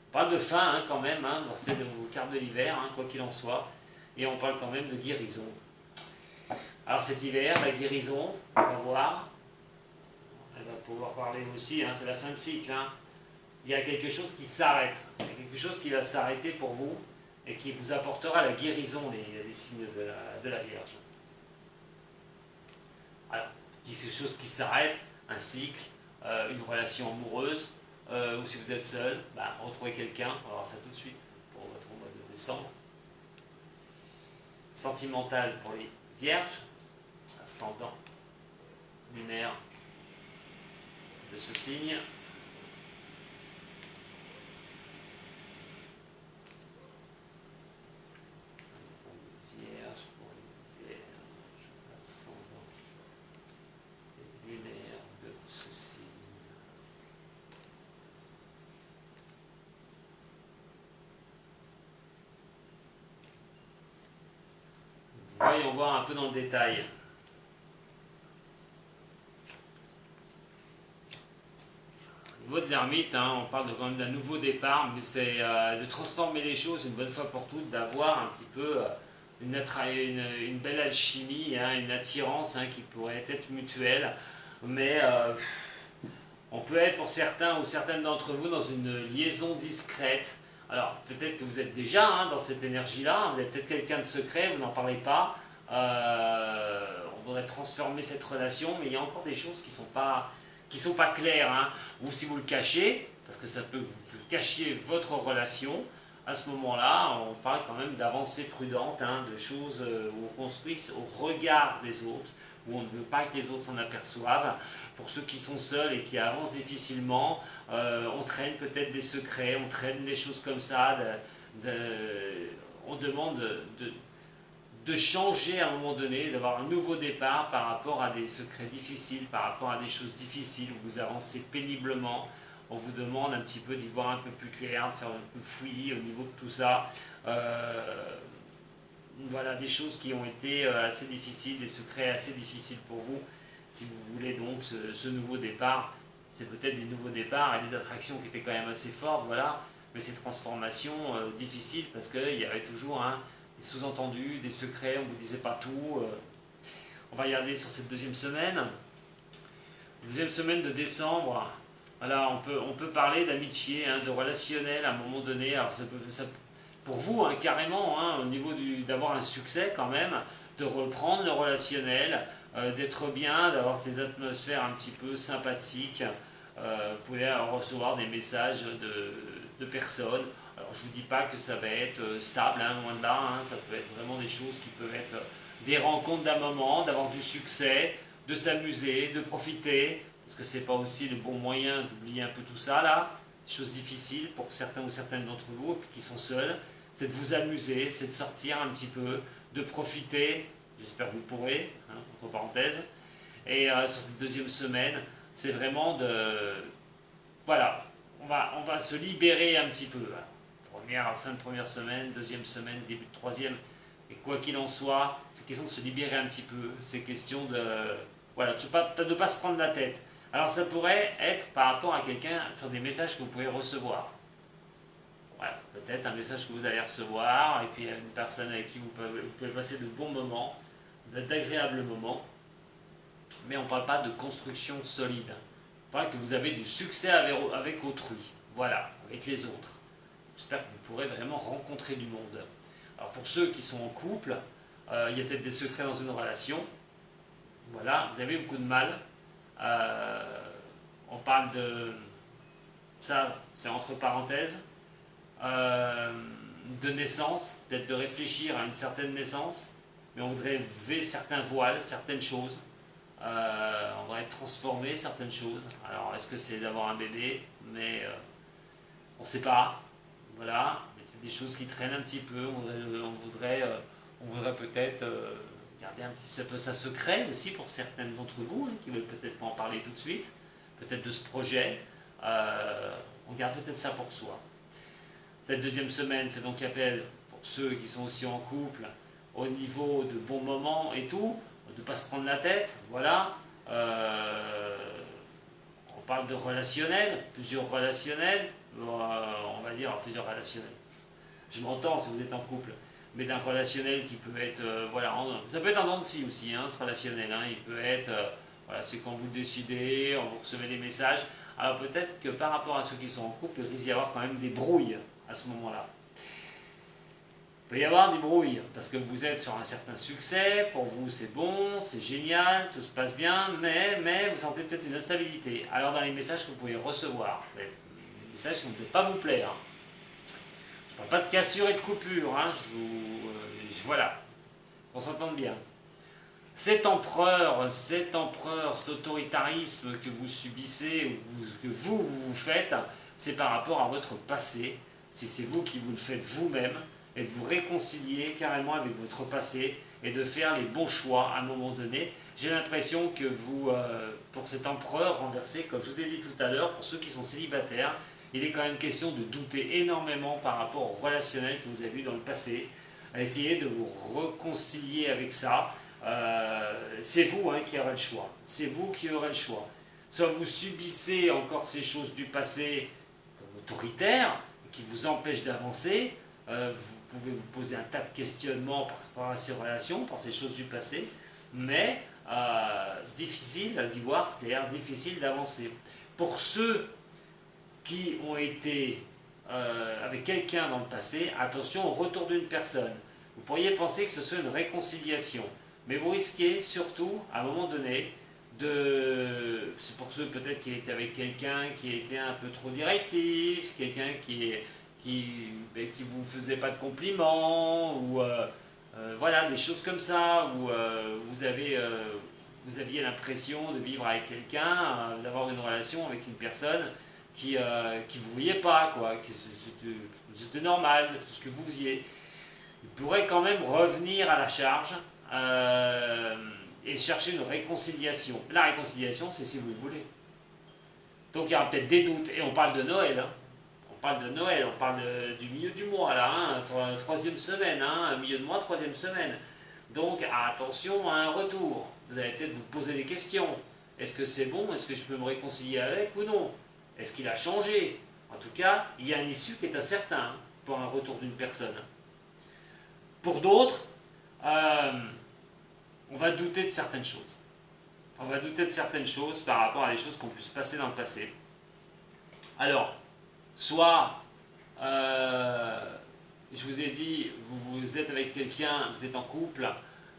On parle de fin quand même, dans ces cartes de l'hiver, quoi qu'il en soit, et on parle quand même de guérison. Alors cet hiver, la guérison, on va voir, elle va pouvoir parler aussi, c'est la fin de cycle. Il y a quelque chose qui s'arrête, il y a quelque chose qui va s'arrêter pour vous et qui vous apportera la guérison des signes de la Vierge. Alors, quelque chose qui s'arrête, un cycle, une relation amoureuse, ou si vous êtes seul, retrouvez quelqu'un, on va voir ça tout de suite pour votre mois de décembre. Sentimental pour les Vierges, ascendant lunaire de ce signe. voyons voir un peu dans le détail. Au niveau de l'ermite, hein, on parle quand même d'un nouveau départ, mais c'est de transformer les choses une bonne fois pour toutes, d'avoir un petit peu une belle alchimie, hein, une attirance, hein, qui pourrait être mutuelle, mais on peut être pour certains ou certaines d'entre vous dans une liaison discrète. Alors peut-être que vous êtes déjà, hein, dans cette énergie-là, vous êtes peut-être quelqu'un de secret, vous n'en parlez pas, on voudrait transformer cette relation, mais il y a encore des choses qui sont pas claires, hein. Ou si vous le cachez, parce que ça peut vous cacher votre relation, à ce moment-là, on parle quand même d'avancées prudentes, hein, de choses où on construit au regard des autres, où on ne veut pas que les autres s'en aperçoivent. Pour ceux qui sont seuls et qui avancent difficilement, on traîne peut-être des secrets, on traîne des choses comme ça, on demande de changer à un moment donné, d'avoir un nouveau départ par rapport à des secrets difficiles, par rapport à des choses difficiles, où vous avancez péniblement, on vous demande un petit peu d'y voir un peu plus clair, de faire un peu fouillis au niveau de tout ça. Voilà, des choses qui ont été assez difficiles, des secrets assez difficiles pour vous, si vous voulez donc ce nouveau départ. C'est peut-être des nouveaux départs et des attractions qui étaient quand même assez fortes, voilà, mais ces transformations difficiles parce qu'il y avait toujours des sous-entendus, des secrets, on ne vous disait pas tout. On va regarder sur cette deuxième semaine. Deuxième semaine de décembre, voilà, on peut parler d'amitié, hein, de relationnel à un moment donné. Alors pour vous, hein, carrément, hein, au niveau d'avoir un succès quand même, de reprendre le relationnel, d'être bien, d'avoir ces atmosphères un petit peu sympathiques. Vous pouvez recevoir des messages de personnes. Alors je ne vous dis pas que ça va être stable, hein, loin de là, hein, ça peut être vraiment des choses qui peuvent être des rencontres d'un moment, d'avoir du succès, de s'amuser, de profiter, parce que c'est pas aussi le bon moyen d'oublier un peu tout ça là, des choses difficiles pour certains ou certaines d'entre vous qui sont seuls, c'est de vous amuser, c'est de sortir un petit peu, de profiter, j'espère que vous pourrez, hein, entre parenthèses, et sur cette deuxième semaine, c'est vraiment de... Voilà, on va se libérer un petit peu, hein. Fin de première semaine, deuxième semaine, début de troisième, et quoi qu'il en soit, c'est question de se libérer un petit peu, c'est question de... Voilà, de ne pas se prendre la tête. Alors ça pourrait être par rapport à quelqu'un, sur des messages que vous pouvez recevoir. Voilà, peut-être un message que vous allez recevoir, et puis une personne avec qui vous pouvez passer de bons moments, d'agréables moments, mais on ne parle pas de construction solide. On parle que vous avez du succès avec autrui, voilà, avec les autres. J'espère que vous pourrez vraiment rencontrer du monde. Alors pour ceux qui sont en couple, il y a peut-être des secrets dans une relation. Voilà, vous avez beaucoup de mal. On parle de... Ça, c'est entre parenthèses. De naissance, peut-être de réfléchir à une certaine naissance, mais on voudrait lever certains voiles, certaines choses. On voudrait transformer certaines choses. Alors, est-ce que c'est d'avoir un bébé? Mais on ne sait pas. Voilà, il y a des choses qui traînent un petit peu. On voudrait peut-être garder un petit... Ça secret aussi pour certaines d'entre vous, hein, qui ne veulent peut-être pas en parler tout de suite. Peut-être de ce projet. On garde peut-être ça pour soi. Cette deuxième semaine fait donc appel pour ceux qui sont aussi en couple au niveau de bons moments et tout, de ne pas se prendre la tête, voilà. On parle de relationnel, plusieurs relationnels, on va dire plusieurs relationnels. Je m'entends si vous êtes en couple, mais d'un relationnel qui peut être, voilà, ça peut être en dents de scie aussi, hein, ce relationnel, hein, il peut être, voilà, c'est quand vous décidez, vous recevez des messages. Alors peut-être que par rapport à ceux qui sont en couple, il risque d'y avoir quand même des brouilles à ce moment-là. Il peut y avoir des brouilles, parce que vous êtes sur un certain succès, pour vous c'est bon, c'est génial, tout se passe bien, mais vous sentez peut-être une instabilité. Alors dans les messages que vous pouvez recevoir, les messages qui ne vont peut-être pas vous plaire, je ne parle pas de cassure et de coupure, hein, voilà, qu'on s'entende bien. Cet empereur, cet autoritarisme que vous subissez, que vous faites, c'est par rapport à votre passé, si c'est vous qui vous le faites vous-même, et de vous réconcilier carrément avec votre passé, et de faire les bons choix à un moment donné. J'ai l'impression que vous, pour cet empereur renversé, comme je vous ai dit tout à l'heure, pour ceux qui sont célibataires, il est quand même question de douter énormément par rapport au relationnel que vous avez eu dans le passé, essayez de vous réconcilier avec ça. C'est vous qui aurez le choix. C'est vous qui aurez le choix. Soit vous subissez encore ces choses du passé comme autoritaires, qui vous empêchent d'avancer. Vous pouvez vous poser un tas de questionnements par rapport à ces relations, par ces choses du passé, mais difficile d'y voir clair, difficile d'avancer. Pour ceux qui ont été avec quelqu'un dans le passé, attention au retour d'une personne. Vous pourriez penser que ce soit une réconciliation, mais vous risquez surtout, à un moment donné, c'est pour ceux peut-être qui étaient avec quelqu'un qui était un peu trop directif, quelqu'un qui vous faisait pas de compliments, ou voilà, des choses comme ça, où vous aviez l'impression de vivre avec quelqu'un, d'avoir une relation avec une personne qui vous voyait pas, quoi, c'était normal, ce que vous faisiez. Il pourrait quand même revenir à la charge et chercher une réconciliation. La réconciliation, c'est si vous le voulez. Donc il y aura peut-être des doutes, et on parle de Noël. On parle de Noël, on parle du milieu du mois, là, troisième semaine, milieu de mois, troisième semaine. Donc attention à un retour. Vous allez peut-être vous poser des questions. Est-ce que c'est bon? Est-ce que je peux me réconcilier avec ou non? Est-ce qu'il a changé? En tout cas, il y a une issue qui est incertaine pour un retour d'une personne. Pour d'autres, on va douter de certaines choses. On va douter de certaines choses par rapport à des choses qui ont pu se passer dans le passé. Alors, soit, je vous ai dit, vous êtes avec quelqu'un, vous êtes en couple,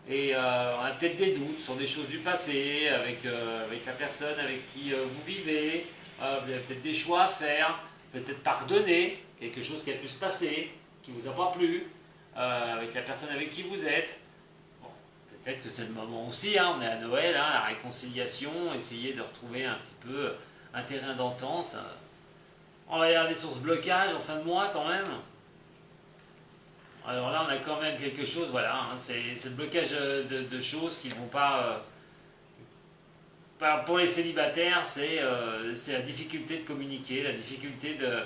et on a peut-être des doutes sur des choses du passé, avec la personne avec qui vous vivez, vous avez peut-être des choix à faire, peut-être pardonner quelque chose qui a pu se passer, qui ne vous a pas plu, avec la personne avec qui vous êtes. Bon, peut-être que c'est le moment aussi, on est à Noël, la réconciliation, essayer de retrouver un petit peu un terrain d'entente. On va regarder sur ce blocage en fin de mois quand même. Alors là, on a quand même quelque chose, voilà, c'est le blocage de choses qui ne vont pas... pour les célibataires, c'est la difficulté de communiquer, la difficulté de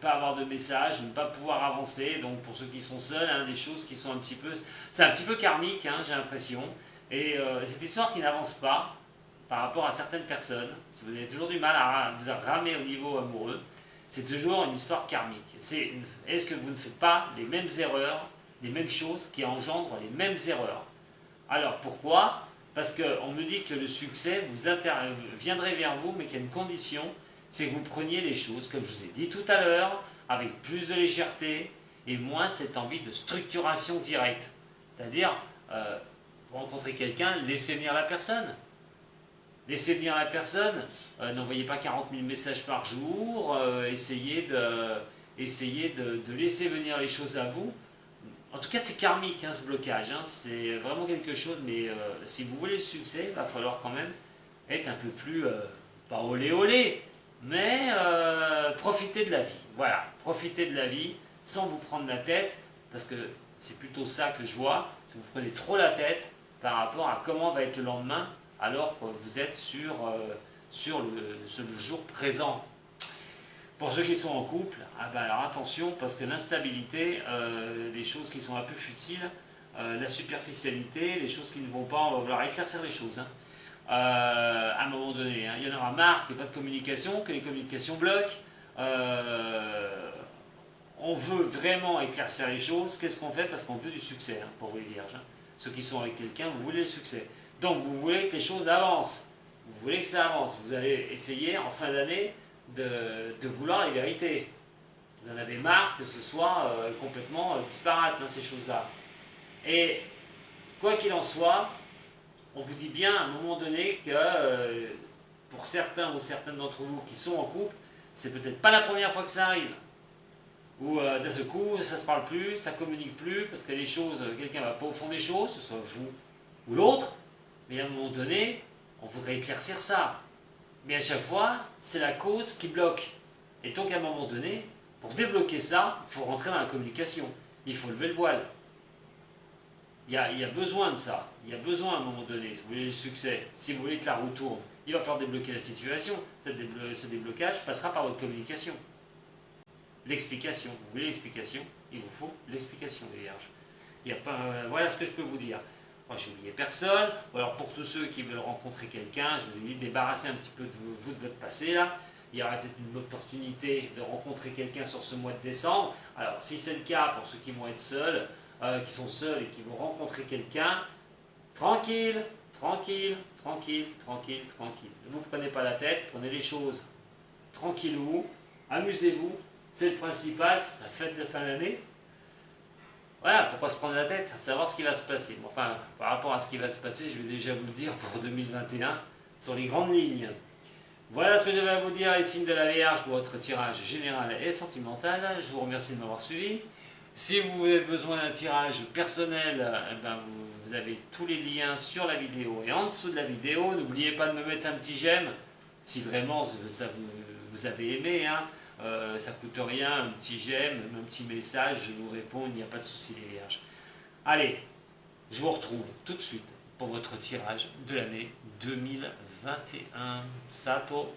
pas avoir de message, de ne pas pouvoir avancer. Donc pour ceux qui sont seuls, des choses qui sont un petit peu... C'est un petit peu karmique, j'ai l'impression. Et cette histoire qui n'avance pas par rapport à certaines personnes, si vous avez toujours du mal à vous ramer au niveau amoureux, c'est toujours une histoire karmique. Est-ce que vous ne faites pas les mêmes erreurs, les mêmes choses qui engendrent les mêmes erreurs? Alors pourquoi? Parce qu'on me dit que le succès viendrait vers vous, mais qu'il y a une condition, c'est que vous preniez les choses, comme je vous ai dit tout à l'heure, avec plus de légèreté et moins cette envie de structuration directe. C'est-à-dire, vous rencontrez quelqu'un, laissez venir la personne. Laissez venir la personne, n'envoyez pas 40 000 messages par jour, essayez de laisser venir les choses à vous. En tout cas, c'est karmique, ce blocage, c'est vraiment quelque chose, mais si vous voulez le succès, il va falloir quand même être un peu plus, pas olé olé, mais profiter de la vie. Voilà, profiter de la vie sans vous prendre la tête, parce que c'est plutôt ça que je vois, c'est que vous prenez trop la tête par rapport à comment va être le lendemain, alors que vous êtes sur le jour présent. Pour ceux qui sont en couple, alors attention, parce que l'instabilité, les choses qui sont un peu futiles, la superficialité, les choses qui ne vont pas, on va vouloir éclaircir les choses. À un moment donné, il y en aura marre qu'il n'y ait pas de communication, que les communications bloquent. On veut vraiment éclaircir les choses. Qu'est-ce qu'on fait? Parce qu'on veut du succès, pour vous les vierges. Ceux qui sont avec quelqu'un, vous voulez le succès. Donc vous voulez que les choses avancent. Vous voulez que ça avance. Vous allez essayer en fin d'année de vouloir les vérités. Vous en avez marre que ce soit complètement disparate, ces choses-là. Et quoi qu'il en soit, on vous dit bien à un moment donné que pour certains ou certaines d'entre vous qui sont en couple, c'est peut-être pas la première fois que ça arrive. Ou d'un seul coup, ça se parle plus, ça communique plus, parce que les choses, quelqu'un va pas au fond des choses, ce soit vous ou l'autre, mais à un moment donné, on voudrait éclaircir ça. Mais à chaque fois, c'est la cause qui bloque. Et donc à un moment donné, pour débloquer ça, il faut rentrer dans la communication. Il faut lever le voile. Il y a besoin de ça. Il y a besoin à un moment donné, si vous voulez le succès, si vous voulez que la roue tourne, il va falloir débloquer la situation. Ce déblocage passera par votre communication. L'explication. Vous voulez l'explication? il vous faut l'explication des Vierges. Il y a pas, voilà ce que je peux vous dire. Moi, j'ai oublié personne. Ou alors pour tous ceux qui veulent rencontrer quelqu'un, je vous ai dit, débarrassez un petit peu de vous de votre passé là. Il y aura peut-être une opportunité de rencontrer quelqu'un sur ce mois de décembre. Alors si c'est le cas pour ceux qui vont être seuls, qui sont seuls et qui vont rencontrer quelqu'un, tranquille, tranquille, tranquille, tranquille, tranquille. Ne vous prenez pas la tête, prenez les choses tranquillou, amusez-vous, c'est le principal, c'est la fête de fin d'année. Voilà, pourquoi se prendre la tête, savoir ce qui va se passer. Bon, enfin, par rapport à ce qui va se passer, je vais déjà vous le dire pour 2021, sur les grandes lignes. Voilà ce que j'avais à vous dire, les signes de la Vierge pour votre tirage général et sentimental. Je vous remercie de m'avoir suivi. Si vous avez besoin d'un tirage personnel, vous avez tous les liens sur la vidéo et en dessous de la vidéo. N'oubliez pas de me mettre un petit j'aime si vraiment ça vous avez aimé. Hein. Ça ne coûte rien, un petit j'aime, un petit message, je vous réponds, il n'y a pas de souci les Vierges. Allez, je vous retrouve tout de suite pour votre tirage de l'année 2021. Sato